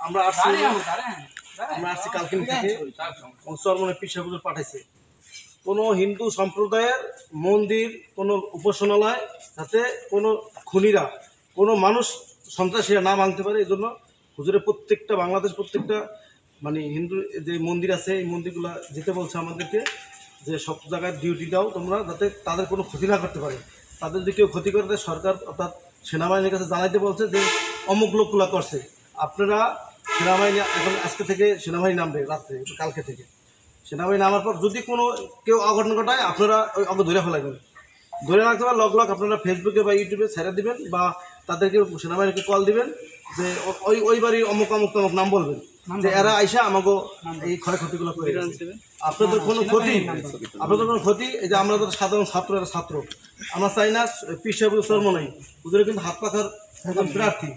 আমরা আসছি কালকিন থেকে চরমনে পীর সাহেব হুজুর পাঠাইছে কোনো হিন্দু সম্প্রদায়ের মন্দির, কোনো উপাসনালয় যাতে কোনো খুনিরা, কোনো মানুষ সন্ত্রাসীরা না ভাঙতে পারে, এই জন্য হুজুরের প্রত্যেকটা বাংলাদেশ প্রত্যেকটা মানে হিন্দু যে মন্দির আছে এই মন্দিরগুলো যেতে বলছে আমাদেরকে যে সব জায়গায় ডিউটি দাও তোমরা, যাতে তাদের কোনো ক্ষতি না করতে পারে। তাদের যদি কেউ ক্ষতি করে সরকার অর্থাৎ সেনাবাহিনীর কাছে জানাইতে বলছে যে অমুক লোকগুলো করছে। আপনারা সেনাবাহিনী এখন আজকে থেকে সেনাবাহিনী নামবে, রাত্রে কালকে থেকে সেনাবাহিনী নামার পর যদি কোনো কেউ অঘটন ঘটায় আপনারা ওই অঙ্গ ধরে ফেলাবেন, ধরে রাখতে পারেন। লগ আপনারা ফেসবুকে বা ইউটিউবে ছেড়ে দিবেন বা তাদেরকে সেনাবাহিনীকে কল দিবেন যে ওই বাড়ির অমুক অমুক তমুক নাম বলবেন যে এরা আইসা আমাকে এই ক্ষয়ক্ষতিগুলো করে গেছে। আপনাদের কোনো ক্ষতি এই যে আমরা তো সাধারণ ছাত্র আমরা চাই না পীর সাহেব চরমনাই ওদের কিন্তু হাত পাখার প্রার্থী,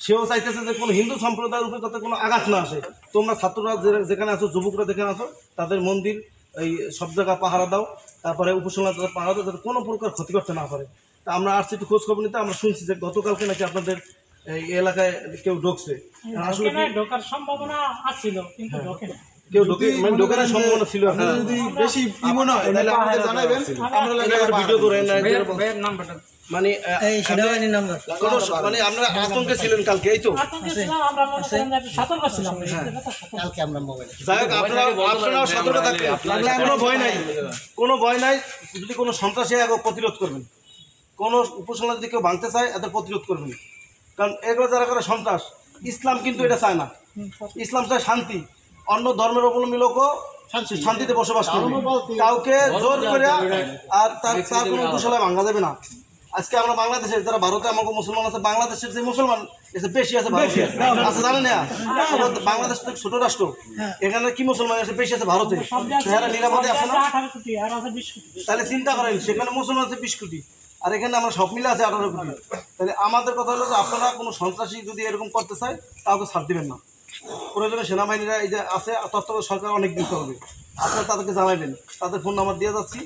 সেও চাইতেছে যে কোনো হিন্দু সম্প্রদায়ের উপরে যাতে কোনো আঘাত না আসে। তোমরা ছাত্ররা যেখানে আছো, যুবকরা যেখানে আছো, তাদের মন্দির এই সব জায়গা পাহারা দাও, তারপরে উপাসনা তাদের পাহারা দাও যাতে কোনো প্রকার ক্ষতি করতে না পারে। তা আমরা আসছি একটু খোঁজ খবর নিতে। আমরা শুনছি যে গতকালকে নাকি আপনাদের এই এলাকায় কেউ ঢুকছে, আসলে ঢোকার সম্ভাবনা আছিল কিন্তু ঢোকে না, কেউ ঢোকার সম্ভাবনা ছিল। যদি বেশি মনে হয় তাহলে আমাদের জানাবেন, আমরা ভিডিও করে নাম্বারটা মানে সেনাবাহিনীর নাম্বার মানে আপনারা আতঙ্কে ছিলেন কালকে, এই তো আমরা সতর্ক ছিলাম কালকে আমরা মোবাইল যাই হোক আপনারাও সতর্ক থাকবেন, কোনো ভয় নাই। যদি কোনো সন্ত্রাসী প্রতিরোধ করবেন, কোনো উপাসনা যদি কেউ ভাঙতে চায় এদের প্রতিরোধ করবেন, কারণ এগুলো যারা করে সন্ত্রাস, ইসলাম কিন্তু এটা চায় না। ইসলাম চায় শান্তি, অন্য ধর্মের অবলম্বী লোকও শান্তিতে বসবাস করবে, কাউকে জোর করে আর তার কোনো উপাসনায় ভাঙা যাবে না। আজকে আমরা বাংলাদেশের যারা ভারতে আমাকে মুসলমান আছে, বাংলাদেশের যে মুসলমান এসে বেশি আছে আছে জানেন না, বাংলাদেশ তো ছোট রাষ্ট্র, এখানে কি মুসলমান এসে বেশি আছে ভারতে, সেখানে নিরাপদে আছে না? তাহলে চিন্তা করেন সেখানে মুসলমান আছে 20 কোটি আর এখানে আমরা সব মিলে আছে 18 কোটি। তাহলে আমাদের কথা হলো যে আপনারা কোনো সন্ত্রাসী যদি এরকম করতে চায় তাকে ছাড় দিবেন না। প্রয়োজনে সেনাবাহিনীরা এই যে আছে তত্ত্ব সরকার অনেক দিতে হবে, আপনারা তাদেরকে জানাবেন, তাদের ফোন নাম্বার দিয়ে যাচ্ছি।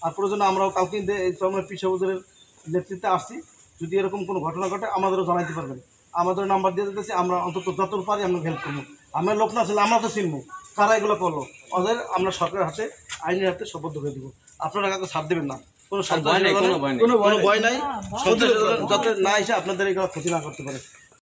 আর প্রয়োজনে আমরাও কাউকে এই চরমনাই পীর সাহেব হুজুরের নেতৃত্বে আসছি, যদি এরকম কোনো ঘটনা ঘটে আমাদেরও জানাইতে পারবেন, আমাদের নাম্বার দিয়ে দিতেছি। আমরা অন্তত যত পারি আমরা হেল্প করবো। আমার লোক না ছিল আমরা তো চিনবো কারা এগুলো করলো, ওদের আমরা সরকারের হাতে আইনের হাতে সুবদ্ধ করে দেবো। আপনারা কাউকে ছাড় দেবেন না, কোনো ভয় নাই, যাতে না এসে আপনাদের এগুলো ক্ষতি না করতে পারে।